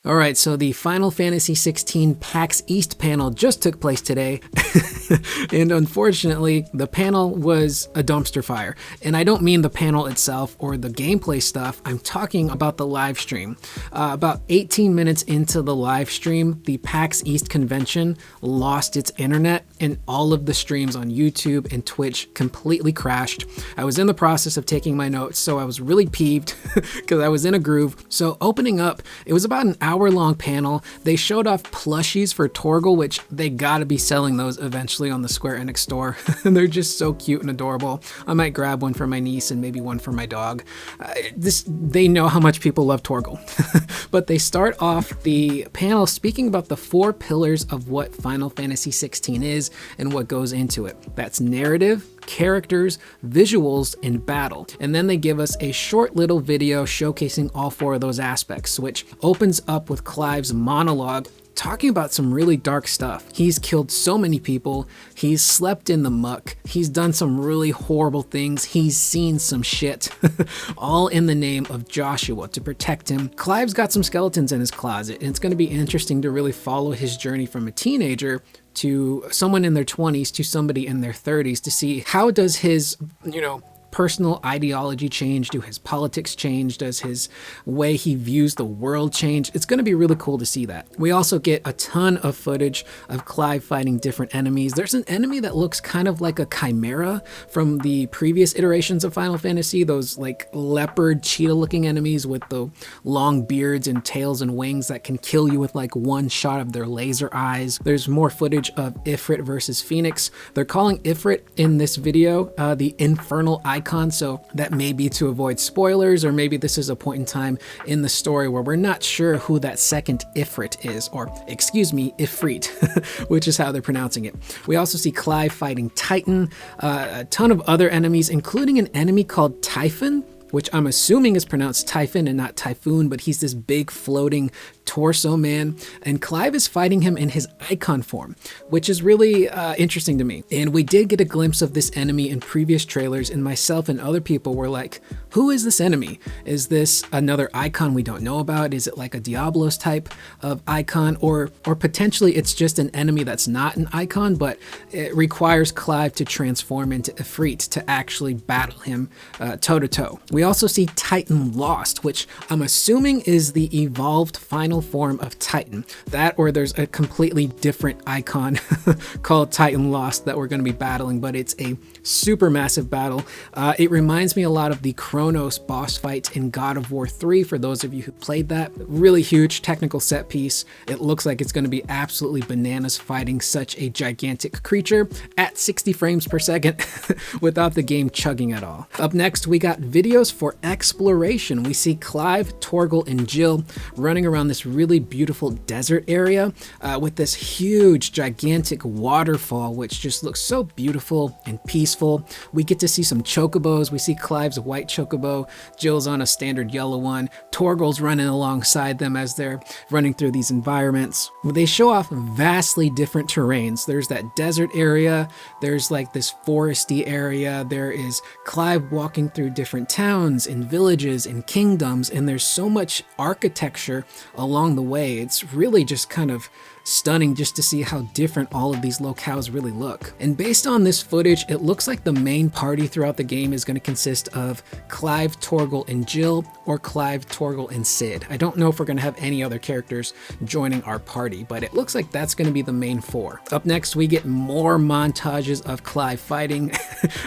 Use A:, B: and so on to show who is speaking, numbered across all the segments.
A: Alright, so the Final Fantasy XVI PAX East panel just took place today, and unfortunately, the panel was a dumpster fire. And I don't mean the panel itself or the gameplay stuff, I'm talking about the live stream. About 18 minutes into the live stream, the PAX East convention lost its internet, and all of the streams on YouTube and Twitch completely crashed. I was in the process of taking my notes, so I was really peeved because I was in a groove. So opening up, it was about an hour-long panel. They showed off plushies for Torgal, which they gotta be selling those eventually on the Square Enix store. They're just so cute and adorable. I might grab one for my niece and maybe one for my dog. They know how much people love Torgal. But they start off the panel speaking about the 4 pillars of what Final Fantasy XVI is and what goes into it. That's narrative, characters, visuals, and battle. And then they give us a short little video showcasing all 4 of those aspects, which opens up with Clive's monologue talking about some really dark stuff. He's killed so many people, he's slept in the muck, he's done some really horrible things, he's seen some shit, all in the name of Joshua to protect him. Clive's got some skeletons in his closet, and it's going to be interesting to really follow his journey from a teenager to someone in their 20s to somebody in their 30s to see how does his, personal ideology change? Do his politics change? Does his way he views the world change? It's going to be really cool to see that. We also get a ton of footage of Clive fighting different enemies. There's an enemy that looks kind of like a chimera from the previous iterations of Final Fantasy, those like leopard cheetah looking enemies with the long beards and tails and wings that can kill you with like one shot of their laser eyes. There's more footage of Ifrit versus Phoenix. They're calling Ifrit in this video the infernal icon, so that may be to avoid spoilers, or maybe this is a point in time in the story where we're not sure who that second Ifrit is, or excuse me, Ifrit, which is how they're pronouncing it. We also see Clive fighting Titan, a ton of other enemies, including an enemy called Typhon, which I'm assuming is pronounced Typhon and not Typhoon, but he's this big floating torso man, and Clive is fighting him in his Eikon form, which is really interesting to me. And we did get a glimpse of this enemy in previous trailers, and myself and other people were like, who is this enemy? Is this another Eikon we don't know about? Is it like a Diablos type of Eikon, or potentially it's just an enemy that's not an Eikon, but it requires Clive to transform into Ifrit to actually battle him toe-to-toe. We also see Titan Lost, which I'm assuming is the evolved final form of Titan. That, or there's a completely different icon called Titan Lost that we're going to be battling, but it's a super massive battle. It reminds me a lot of the Kronos boss fight in God of War 3, for those of you who played that. Really huge technical set piece. It looks like it's going to be absolutely bananas fighting such a gigantic creature at 60 frames per second without the game chugging at all. Up next, we got videos for exploration. We see Clive, Torgal, and Jill running around this really beautiful desert area with this huge, gigantic waterfall, which just looks so beautiful and peaceful. We get to see some chocobos. We see Clive's white chocobo, Jill's on a standard yellow one, Torgal's running alongside them as they're running through these environments. They show off vastly different terrains. There's that desert area, there's like this foresty area, there is Clive walking through different towns and villages and kingdoms, and there's so much architecture along the way. It's really just kind of stunning just to see how different all of these locales really look. And based on this footage, it looks like the main party throughout the game is going to consist of Clive, Torgal, and Jill, or Clive, Torgal, and Cid. I don't know if we're going to have any other characters joining our party, but it looks like that's going to be the main 4. Up next, we get more montages of Clive fighting.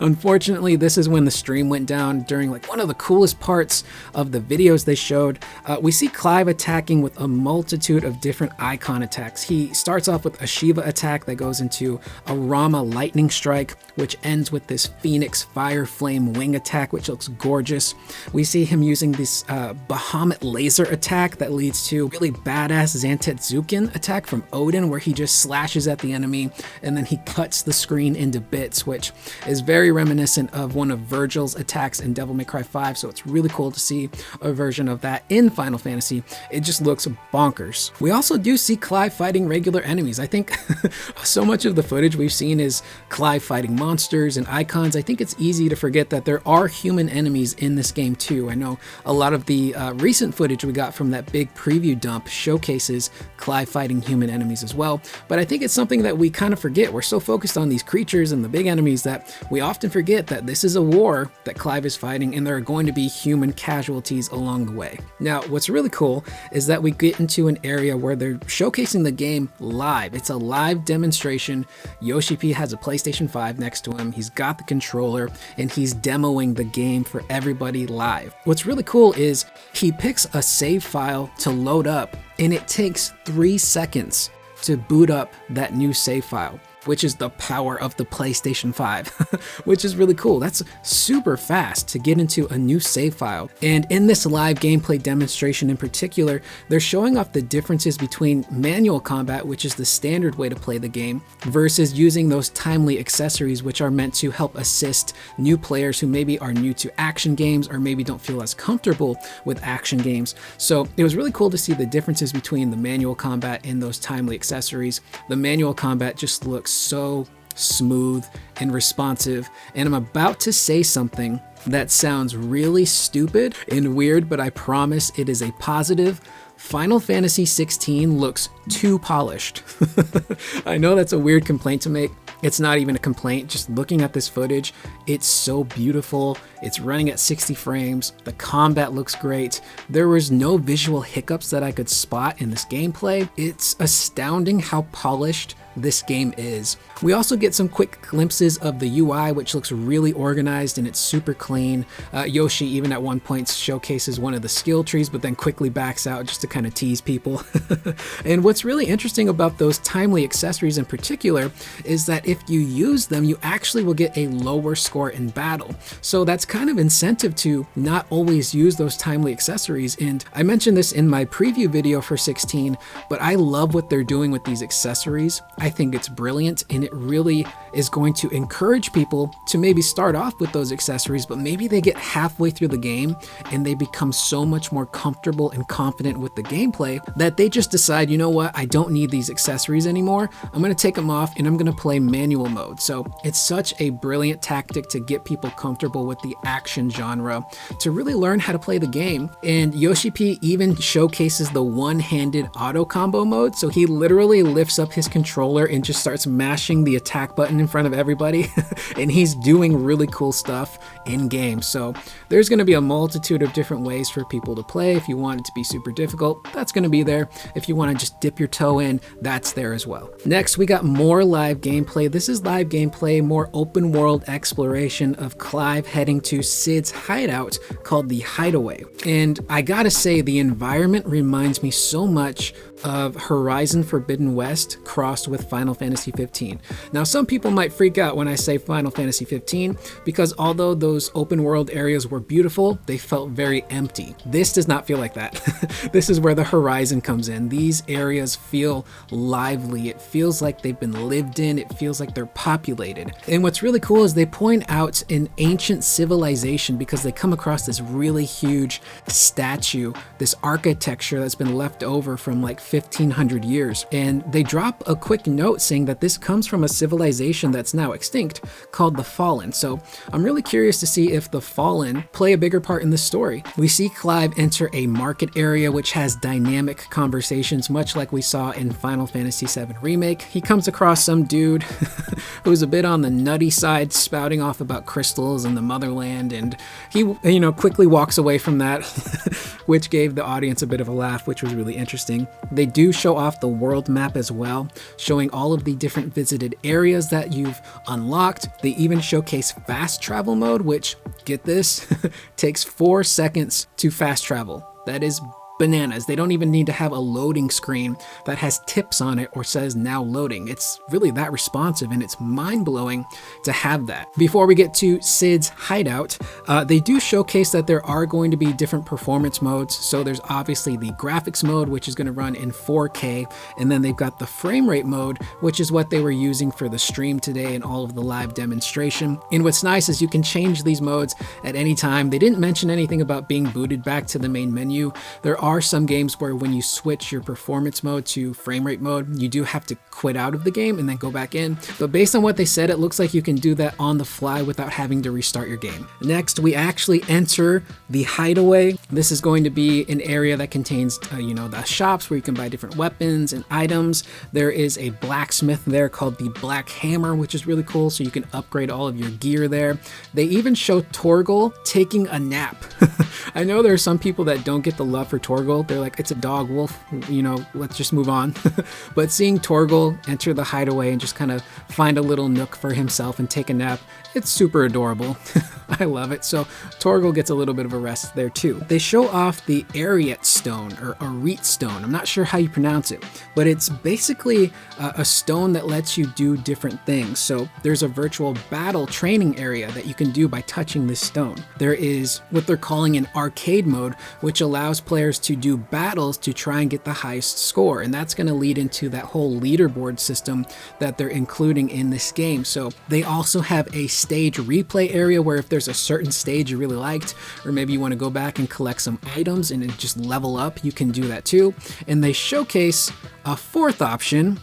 A: Unfortunately, this is when the stream went down during like one of the coolest parts of the videos they showed. We see Clive attacking with a multitude of different icon attacks. He starts off with a Shiva attack that goes into a Rama lightning strike, which ends with this Phoenix fire flame wing attack, which looks gorgeous. We see him using this Bahamut laser attack that leads to really badass Zantetsuken attack from Odin, where he just slashes at the enemy and then he cuts the screen into bits, which is very reminiscent of one of Virgil's attacks in Devil May Cry Clive 5, so it's really cool to see a version of that in Final Fantasy. It just looks bonkers. We also do see Clive fighting regular enemies. I think so much of the footage we've seen is Clive fighting monsters and icons. I think it's easy to forget that there are human enemies in this game too. I know a lot of the recent footage we got from that big preview dump showcases Clive fighting human enemies as well, but I think it's something that we kind of forget. We're so focused on these creatures and the big enemies that we often forget that this is a war that Clive is fighting, and there are going to be human casualties along the way. Now, what's really cool is that we get into an area where they're showcasing the game live. It's a live demonstration. Yoshi P has a PlayStation 5 next to him. He's got the controller and he's demoing the game for everybody live. What's really cool is he picks a save file to load up, and it takes 3 seconds to boot up that new save file, which is the power of the PlayStation 5, which is really cool. That's super fast to get into a new save file. And in this live gameplay demonstration in particular, they're showing off the differences between manual combat, which is the standard way to play the game, versus using those timely accessories, which are meant to help assist new players who maybe are new to action games or maybe don't feel as comfortable with action games. So it was really cool to see the differences between the manual combat and those timely accessories. The manual combat just looks so smooth and responsive, and I'm about to say something that sounds really stupid and weird, but I promise it is a positive. Final Fantasy 16 looks too polished. I know that's a weird complaint to make. It's not even a complaint. Just looking at this footage, it's so beautiful. It's running at 60 frames. The combat looks great. There was no visual hiccups that I could spot in this gameplay. It's astounding how polished this game is. We also get some quick glimpses of the UI, which looks really organized and it's super clean. Yoshi even at one point showcases one of the skill trees, but then quickly backs out just to kind of tease people. And what's really interesting about those timely accessories in particular is that if you use them, you actually will get a lower score in battle. So that's kind of incentive to not always use those timely accessories. And I mentioned this in my preview video for 16, but I love what they're doing with these accessories. I think it's brilliant, and it really is going to encourage people to maybe start off with those accessories, but maybe they get halfway through the game and they become so much more comfortable and confident with the gameplay that they just decide, you know what, I don't need these accessories anymore. I'm going to take them off and I'm going to play manual mode. So it's such a brilliant tactic to get people comfortable with the action genre, to really learn how to play the game. And Yoshi P even showcases the one-handed auto combo mode. So he literally lifts up his controller and just starts mashing the attack button in front of everybody. And he's doing really cool stuff in game. So there's going to be a multitude of different ways for people to play. If you want it to be super difficult, that's going to be there. If you want to just dip your toe in, that's there as well. Next, we got more live gameplay. This is live gameplay, more open world exploration of Clive heading to Cid's hideout called the Hideaway. And I gotta say, the environment reminds me so much of Horizon Forbidden West crossed with Final Fantasy 15. Now, some people might freak out when I say Final Fantasy 15 because although those open world areas were beautiful, they felt very empty. This does not feel like that. This is where the Horizon comes in. These areas feel lively. It feels like they've been lived in. It feels like they're populated. And what's really cool is they point out an ancient civilization because they come across this really huge statue, this architecture that's been left over from like 1500 years. And they drop a quick note saying that this comes from a civilization that's now extinct called the Fallen. So I'm really curious to see if the Fallen play a bigger part in the story. We see Clive enter a market area which has dynamic conversations, much like we saw in Final Fantasy VII Remake. He comes across some dude who's a bit on the nutty side, spouting off about crystals and the motherland, and he, quickly walks away from that, which gave the audience a bit of a laugh, which was really interesting. They do show off the world map as well, showing all of the different visited areas that you've unlocked. They even showcase fast travel mode, which, get this, takes 4 seconds to fast travel. That is bananas. They don't even need to have a loading screen that has tips on it or says now loading. It's really that responsive, and it's mind-blowing to have that. Before we get to Cid's hideout, they do showcase that there are going to be different performance modes. So there's obviously the graphics mode, which is going to run in 4K, and then they've got the frame rate mode, which is what they were using for the stream today and all of the live demonstration. And what's nice is you can change these modes at any time. They didn't mention anything about being booted back to the main menu. There are some games where when you switch your performance mode to frame rate mode, you do have to quit out of the game and then go back in. But based on what they said, it looks like you can do that on the fly without having to restart your game. Next, we actually enter the hideaway. This is going to be an area that contains, the shops where you can buy different weapons and items. There is a blacksmith there called the Black Hammer, which is really cool, so you can upgrade all of your gear there. They even show Torgal taking a nap. I know there are some people that don't get the love for Torgal. They're like, it's a dog wolf, let's just move on. But seeing Torgal enter the hideaway and just kind of find a little nook for himself and take a nap, it's super adorable. I love it. So Torgal gets a little bit of a rest there too. They show off the Ariet Stone, or Arit Stone. I'm not sure how you pronounce it, but it's basically a stone that lets you do different things. So there's a virtual battle training area that you can do by touching this stone. There is what they're calling an arcade mode, which allows players to do battles to try and get the highest score. And that's going to lead into that whole leaderboard system that they're including in this game. So they also have a stage replay area where if there's a certain stage you really liked, or maybe you want to go back and collect some items and then just level up, you can do that too. And they showcase a fourth option,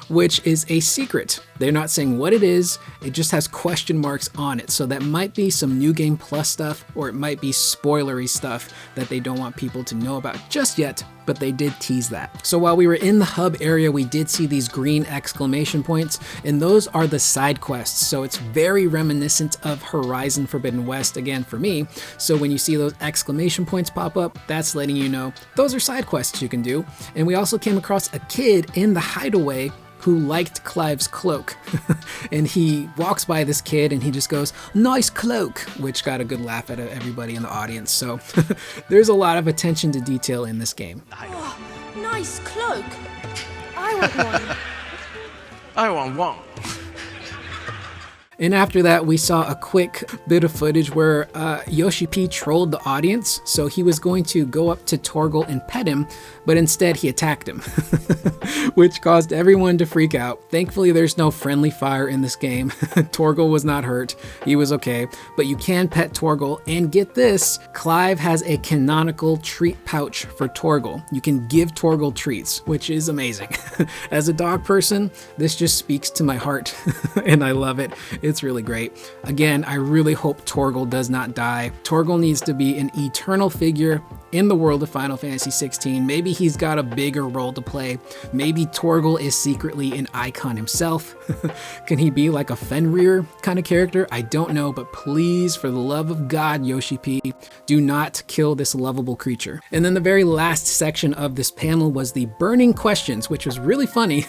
A: which is a secret. They're not saying what it is, it just has question marks on it. So that might be some New Game Plus stuff, or it might be spoilery stuff that they don't want people to know about just yet, but they did tease that. So while we were in the hub area, we did see these green exclamation points, and those are the side quests. So it's very reminiscent of Horizon Forbidden West, again for me. So when you see those exclamation points pop up, that's letting you know those are side quests you can do. And we also came across a kid in the hideaway who liked Clive's cloak. And he walks by this kid and he just goes, "Nice cloak," which got a good laugh out of everybody in the audience. So there's a lot of attention to detail in this game.
B: Oh, nice cloak. I want one.
C: I want one.
A: And after that, we saw a quick bit of footage where Yoshi P trolled the audience. So he was going to go up to Torgal and pet him, but instead he attacked him, which caused everyone to freak out. Thankfully, there's no friendly fire in this game. Torgal was not hurt. He was okay. But you can pet Torgal, and get this, Clive has a canonical treat pouch for Torgal. You can give Torgal treats, which is amazing. As a dog person, this just speaks to my heart, and I love it. It's really great. Again, I really hope Torgal does not die. Torgal needs to be an eternal figure in the world of Final Fantasy 16. Maybe he's got a bigger role to play. Maybe Torgal is secretly an Eikon himself. Can he be like a Fenrir kind of character? I don't know, but please, for the love of God, Yoshi P, do not kill this lovable creature. And then the very last section of this panel was the burning questions, which was really funny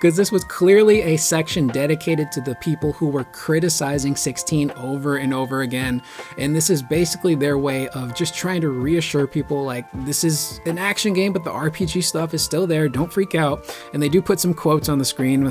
A: because this was clearly a section dedicated to the people who were criticizing 16 over and over again. And this is basically their way of just trying to reassure people like, this is an action game, but the RPG stuff is still there. Don't freak out. And they do put some quotes on the screen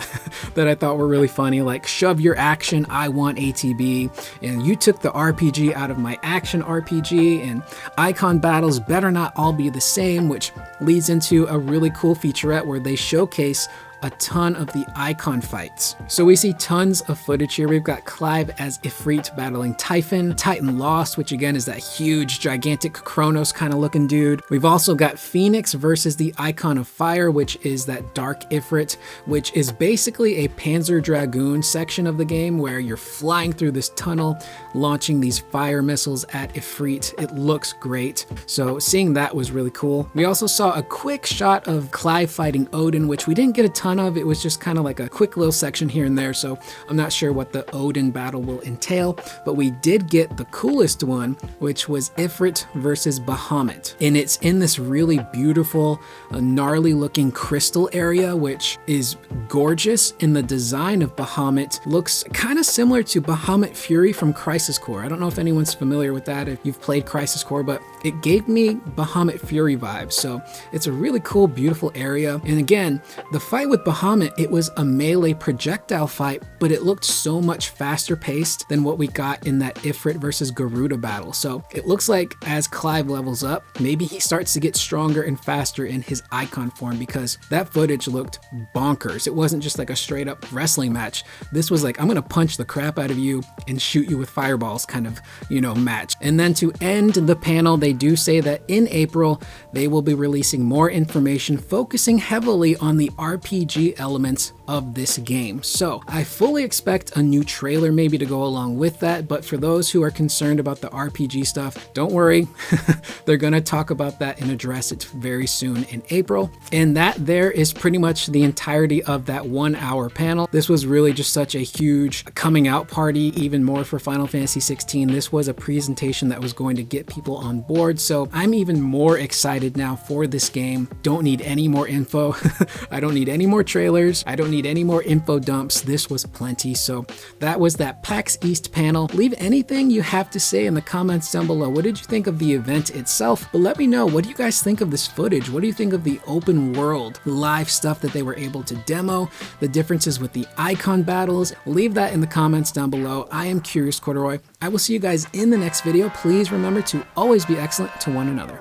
A: that I thought were really funny, like, "Shove your action, I want ATB," and "You took the RPG out of my action RPG," and "Icon battles better not all be the same," which leads into a really cool featurette where they showcase a ton of the Eikon fights. So we see tons of footage here. We've got Clive as Ifrit battling Typhon, Titan Lost, which again is that huge, gigantic Kronos kind of looking dude. We've also got Phoenix versus the Icon of Fire, which is that Dark Ifrit, which is basically a Panzer Dragoon section of the game where you're flying through this tunnel, launching these fire missiles at Ifrit. It looks great. So seeing that was really cool. We also saw a quick shot of Clive fighting Odin, which we didn't get a ton ton of. It was just kind of like a quick little section here and there, so I'm not sure what the Odin battle will entail, but we did get the coolest one, which was Ifrit versus Bahamut. And it's in this really beautiful, gnarly looking crystal area, which is gorgeous. And the design of Bahamut looks kind of similar to Bahamut Fury from Crisis Core. I don't know if anyone's familiar with that, if you've played Crisis Core, but it gave me Bahamut Fury vibes. So it's a really cool, beautiful area. And again, the fight with Bahamut, it was a melee projectile fight, but it looked so much faster paced than what we got in that Ifrit versus Garuda battle. So it looks like as Clive levels up, maybe he starts to get stronger and faster in his Eikon form, because that footage looked bonkers. It wasn't just like a straight up wrestling match. This was like, I'm gonna punch the crap out of you and shoot you with fireballs kind of, match. And then to end the panel, they do say that in April, they will be releasing more information focusing heavily on the RPG elements of this game. So I fully expect a new trailer maybe to go along with that, but for those who are concerned about the RPG stuff, don't worry. They're gonna talk about that and address it very soon in April. And that there is pretty much the entirety of that 1 hour panel. This was really just such a huge coming out party, even more for Final Fantasy 16. This was a presentation that was going to get people on board. So I'm even more excited now for this game. Don't need any more info. I don't need any more trailers. I don't need any more info dumps. This was plenty. So that was that PAX East panel. Leave anything you have to say in the comments down below. What did you think of the event itself? But let me know, what do you guys think of this footage? What do you think of the open world live stuff that they were able to demo? The differences with the Eikon battles? Leave that in the comments down below. I am Curious Corduroy. I will see you guys in the next video. Please remember to always be excellent to one another.